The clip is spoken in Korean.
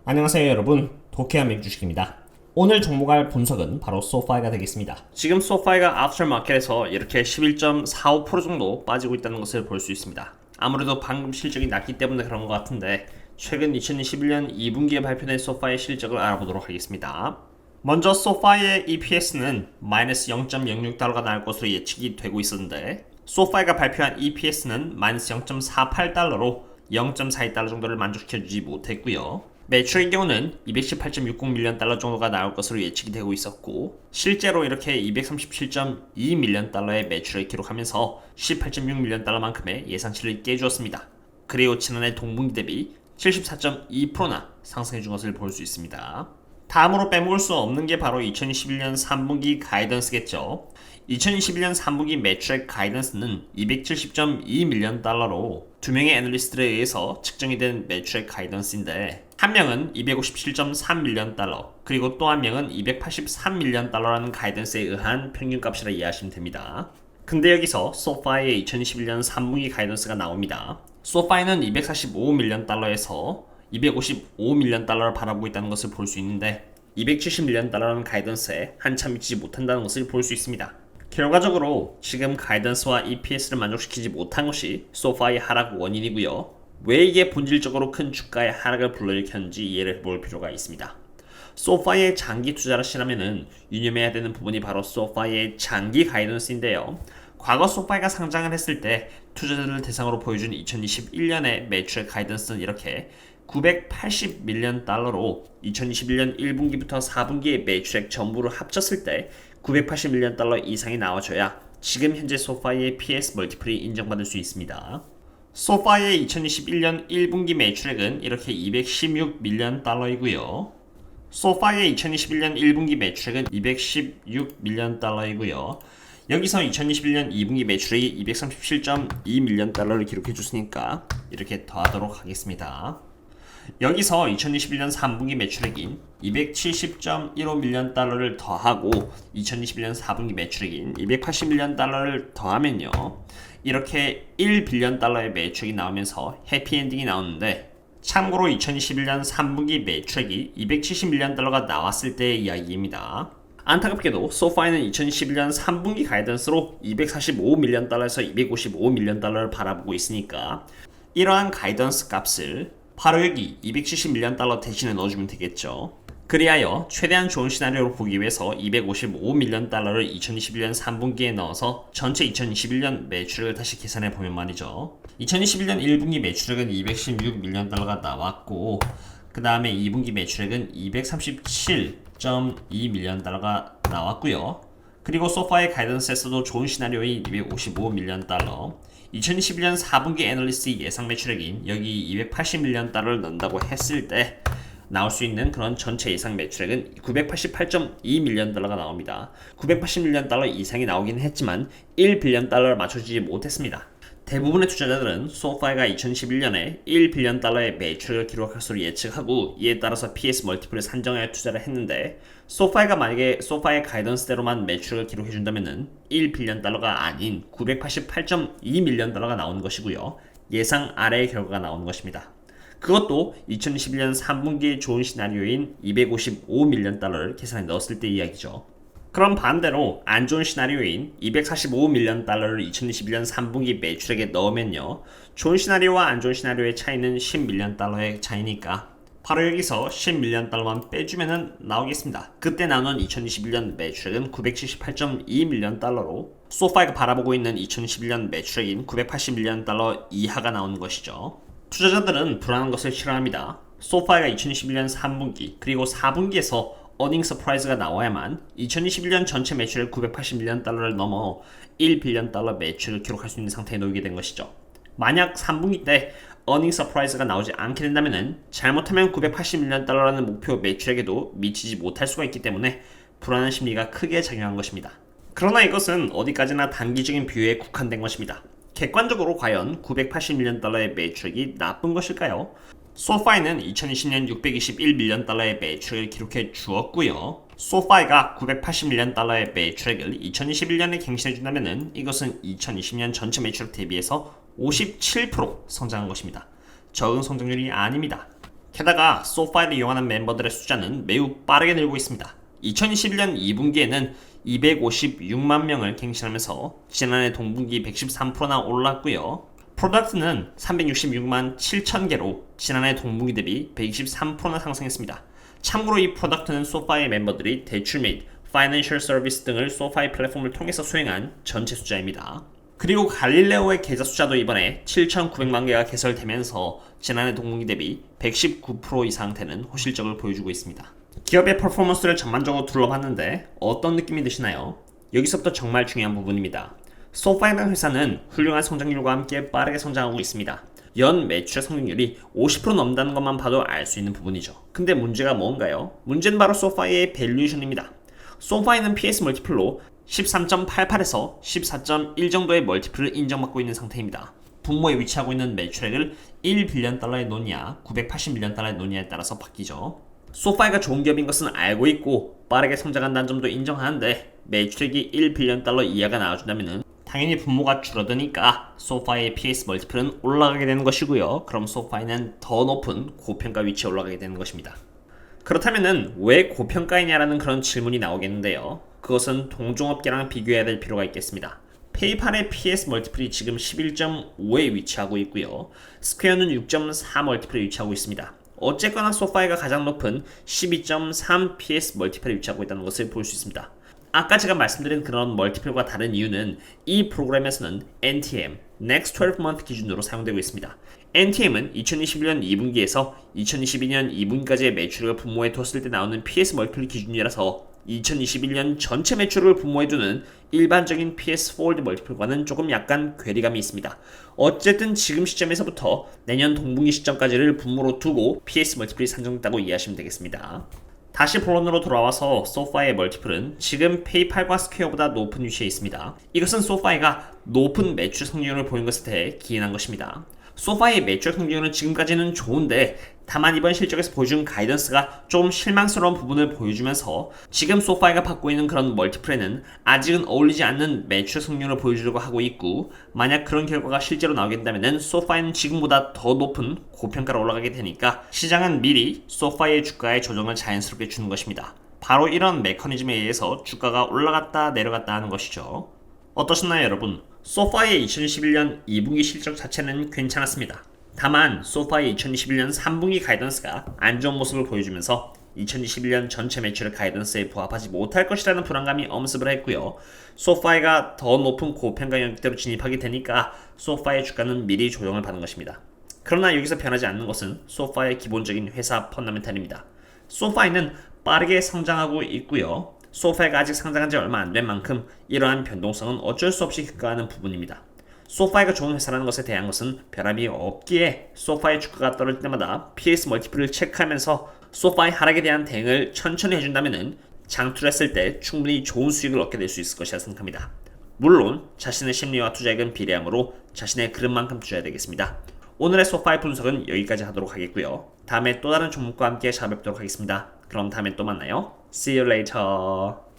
안녕하세요 여러분, 도케아믹 주식입니다. 오늘 종목할 분석은 바로 소파이가 되겠습니다. 지금 소파이가 애프터마켓에서 이렇게 11.45% 정도 빠지고 있다는 것을 볼 수 있습니다. 아무래도 방금 실적이 낮기 때문에 그런 것 같은데 최근 2021년 2분기에 발표된 소파이의 실적을 알아보도록 하겠습니다. 먼저 소파이의 EPS는 마이너스 0.06달러가 나올 것으로 예측이 되고 있었는데 소파이가 발표한 EPS는 마이너스 0.48달러로 0.42달러 정도를 만족시켜주지 못했고요. 매출의 경우는 218.60밀리언 달러 정도가 나올 것으로 예측이 되고 있었고 실제로 이렇게 237.2밀리언 달러의 매출을 기록하면서 18.6밀리언 달러만큼의 예상치를 깨주었습니다. 그리고 지난해 동분기 대비 74.2%나 상승해준 것을 볼 수 있습니다. 다음으로 빼먹을 수 없는 게 바로 2021년 3분기 가이던스겠죠. 2021년 3분기 매출액 가이던스는 270.2밀리언 달러로 두 명의 애널리스트에 의해서 측정이 된 매출액 가이던스인데 한 명은 257.3밀리언 달러 그리고 또 한 명은 283밀리언 달러라는 가이던스에 의한 평균값이라 이해하시면 됩니다. 근데 여기서 소파이의 2021년 3분기 가이던스가 나옵니다. 소파이는 245밀리언 달러에서 255밀리언 달러를 바라보고 있다는 것을 볼 수 있는데 270밀리언 달러라는 가이던스에 한참 미치지 못한다는 것을 볼 수 있습니다. 결과적으로 지금 가이던스와 EPS를 만족시키지 못한 것이 소파의 하락 원인이고요. 왜 이게 본질적으로 큰 주가의 하락을 불러일으켰는지 이해를 해볼 필요가 있습니다. 소파의 장기 투자를 하시려면 유념해야 되는 부분이 바로 소파의 장기 가이던스인데요. 과거 소파이가 상장을 했을 때 투자자들을 대상으로 보여준 2021년의 매출 가이던스는 이렇게 980밀리언 달러로 2021년 1분기부터 4분기의 매출액 전부를 합쳤을 때 980밀리언 달러 이상이 나와줘야 지금 현재 소파이의 PS 멀티플이 인정받을 수 있습니다. 소파이의 2021년 1분기 매출액은 이렇게 216밀리언 달러이고요. 소파이의 2021년 1분기 매출액은 216밀리언 달러이고요. 여기서 2021년 2분기 매출액이 237.2밀리언 달러를 기록해 줬으니까 이렇게 더하도록 하겠습니다. 여기서 2021년 3분기 매출액인 270.15밀리언 달러를 더하고 2021년 4분기 매출액인 280밀리언 달러를 더하면요. 이렇게 1빌리언 달러의 매출액이 나오면서 해피엔딩이 나오는데 참고로 2021년 3분기 매출액이 270밀리언 달러가 나왔을 때의 이야기입니다. 안타깝게도 소파이는 2021년 3분기 가이던스로 245밀리언 달러에서 255밀리언 달러를 바라보고 있으니까 이러한 가이던스 값을 바로 여기 270밀리언 달러 대신에 넣어주면 되겠죠. 그리하여 최대한 좋은 시나리오로 보기 위해서 255밀리언 달러를 2021년 3분기에 넣어서 전체 2021년 매출액을 다시 계산해 보면 말이죠. 2021년 1분기 매출액은 216밀리언 달러가 나왔고 그 다음에 2분기 매출액은 237.2밀리언 달러가 나왔고요. 그리고 소파의 가이던스에서도 좋은 시나리오인 255밀리언 달러 2021년 4분기 애널리스트 예상 매출액인 여기 280밀리언 달러를 넣는다고 했을 때 나올 수 있는 그런 전체 예상 매출액은 988.2밀리언 달러가 나옵니다. 980밀리언 달러 이상이 나오긴 했지만 1빌리언 달러를 맞춰주지 못했습니다. 대부분의 투자자들은 소파이가 2011년에 1빌리언 달러의 매출을 기록할 것으로 예측하고 이에 따라서 PS 멀티플을 산정하여 투자를 했는데 소파이가 만약에 소파이의 가이던스대로만 매출을 기록해준다면 1빌리언 달러가 아닌 988.2밀리언 달러가 나오는 것이고요. 예상 아래의 결과가 나오는 것입니다. 그것도 2021년 3분기의 좋은 시나리오인 255밀리언 달러를 계산에 넣었을 때 이야기죠. 그럼 반대로 안 좋은 시나리오인 245밀리언 달러를 2021년 3분기 매출액에 넣으면요. 좋은 시나리오와 안 좋은 시나리오의 차이는 10밀리언 달러의 차이니까 바로 여기서 10밀리언 달러만 빼주면 나오겠습니다. 그때 나눈 2021년 매출액은 978.2밀리언 달러로 소파이가 바라보고 있는 2021년 매출액인 980밀리언 달러 이하가 나오는 것이죠. 투자자들은 불안한 것을 싫어합니다. 소파이가 2021년 3분기 그리고 4분기에서 어닝 서프라이즈가 나와야만 2021년 전체 매출액 980밀리언 달러를 넘어 1빌리언 달러 매출을 기록할 수 있는 상태에 놓이게 된 것이죠. 만약 3분기 때 어닝 서프라이즈가 나오지 않게 된다면 잘못하면 980밀리언 달러라는 목표 매출액에도 미치지 못할 수가 있기 때문에 불안한 심리가 크게 작용한 것입니다. 그러나 이것은 어디까지나 단기적인 비유에 국한된 것입니다. 객관적으로 과연 980밀리언 달러의 매출액이 나쁜 것일까요? 소파이는 2020년 621밀리언 달러의 매출액을 기록해 주었고요. 소파이가 980밀리언 달러의 매출액을 2021년에 갱신해준다면 이것은 2020년 전체 매출액 대비해서 57% 성장한 것입니다. 적은 성장률이 아닙니다. 게다가 소파이를 이용하는 멤버들의 숫자는 매우 빠르게 늘고 있습니다. 2021년 2분기에는 256만 명을 갱신하면서 지난해 동분기 113%나 올랐고요. 프로덕트는 366만 7천 개로 지난해 동분기 대비 123%나 상승했습니다. 참고로 이 프로덕트는 소파이 멤버들이 대출 및 파이낸셜 서비스 등을 소파이 플랫폼을 통해서 수행한 전체 숫자입니다. 그리고 갈릴레오의 계좌 숫자도 이번에 7,900만 개가 개설되면서 지난해 동분기 대비 119% 이상 되는 호실적을 보여주고 있습니다. 기업의 퍼포먼스를 전반적으로 둘러봤는데 어떤 느낌이 드시나요? 여기서부터 정말 중요한 부분입니다. 소파이라는 회사는 훌륭한 성장률과 함께 빠르게 성장하고 있습니다. 연 매출의 성장률이 50% 넘는다는 것만 봐도 알 수 있는 부분이죠. 근데 문제가 뭔가요? 문제는 바로 소파이의 밸류에이션입니다. 소파이는 PS 멀티플로 13.88에서 14.1 정도의 멀티플을 인정받고 있는 상태입니다. 분모에 위치하고 있는 매출액을 1빌리언 달러에 놓냐 980밀리언 달러에 놓냐에 따라서 바뀌죠. 소파이가 좋은 기업인 것은 알고 있고 빠르게 성장한다는 점도 인정하는데 매출액이 1빌리언 달러 이하가 나와준다면 당연히 분모가 줄어드니까 소파이의 PS 멀티플은 올라가게 되는 것이고요. 그럼 소파이는 더 높은 고평가 위치에 올라가게 되는 것입니다. 그렇다면 왜 고평가이냐라는 그런 질문이 나오겠는데요. 그것은 동종업계랑 비교해야 될 필요가 있겠습니다. 페이팔의 PS 멀티플이 지금 11.5에 위치하고 있고요. 스퀘어는 6.4 멀티플에 위치하고 있습니다. 어쨌거나 소파이가 가장 높은 12.3 PS 멀티플에 위치하고 있다는 것을 볼 수 있습니다. 아까 제가 말씀드린 그런 멀티플과 다른 이유는 이 프로그램에서는 NTM, Next 12 Month 기준으로 사용되고 있습니다. NTM은 2021년 2분기에서 2022년 2분기까지의 매출을 분모해 뒀을 때 나오는 PS 멀티플 기준이라서 2021년 전체 매출을 분모해두는 일반적인 PS forward 멀티플과는 조금 약간 괴리감이 있습니다. 어쨌든 지금 시점에서부터 내년 동분기 시점까지를 분모로 두고 PS 멀티플이 산정됐다고 이해하시면 되겠습니다. 다시 본론으로 돌아와서 소파이의 멀티플은 지금 페이팔과 스퀘어보다 높은 위치에 있습니다. 이것은 소파이가 높은 매출 성장률을 보인 것에 대해 기인한 것입니다. 소파이의 매출 성장률은 지금까지는 좋은데 다만 이번 실적에서 보여준 가이던스가 좀 실망스러운 부분을 보여주면서 지금 소파이가 받고 있는 그런 멀티플에는 아직은 어울리지 않는 매출 성장률을 보여주려고 하고 있고 만약 그런 결과가 실제로 나오게 된다면 소파이는 지금보다 더 높은 고평가로 올라가게 되니까 시장은 미리 소파이의 주가에 조정을 자연스럽게 주는 것입니다. 바로 이런 메커니즘에 의해서 주가가 올라갔다 내려갔다 하는 것이죠. 어떠셨나요 여러분? 소파이의 2021년 2분기 실적 자체는 괜찮았습니다. 다만 소파이의 2021년 3분기 가이던스가 안 좋은 모습을 보여주면서 2021년 전체 매출의 가이던스에 부합하지 못할 것이라는 불안감이 엄습을 했고요. 소파이가 더 높은 고평가 영역대로 진입하게 되니까 소파이의 주가는 미리 조정을 받은 것입니다. 그러나 여기서 변하지 않는 것은 소파이의 기본적인 회사 펀더멘탈입니다. 소파이는 빠르게 성장하고 있고요. 소파이가 아직 상장한 지 얼마 안 된 만큼 이러한 변동성은 어쩔 수 없이 겪어가는 부분입니다. 소파이가 좋은 회사라는 것에 대한 것은 변함이 없기에 소파이 주가가 떨어질 때마다 PS 멀티플을 체크하면서 소파이 하락에 대한 대응을 천천히 해준다면 장투를 했을 때 충분히 좋은 수익을 얻게 될 수 있을 것이라 생각합니다. 물론 자신의 심리와 투자액은 비례하므로 자신의 그릇만큼 투자해야 되겠습니다. 오늘의 소파이 분석은 여기까지 하도록 하겠고요. 다음에 또 다른 종목과 함께 찾아뵙도록 하겠습니다. 그럼 다음에 또 만나요. See you later.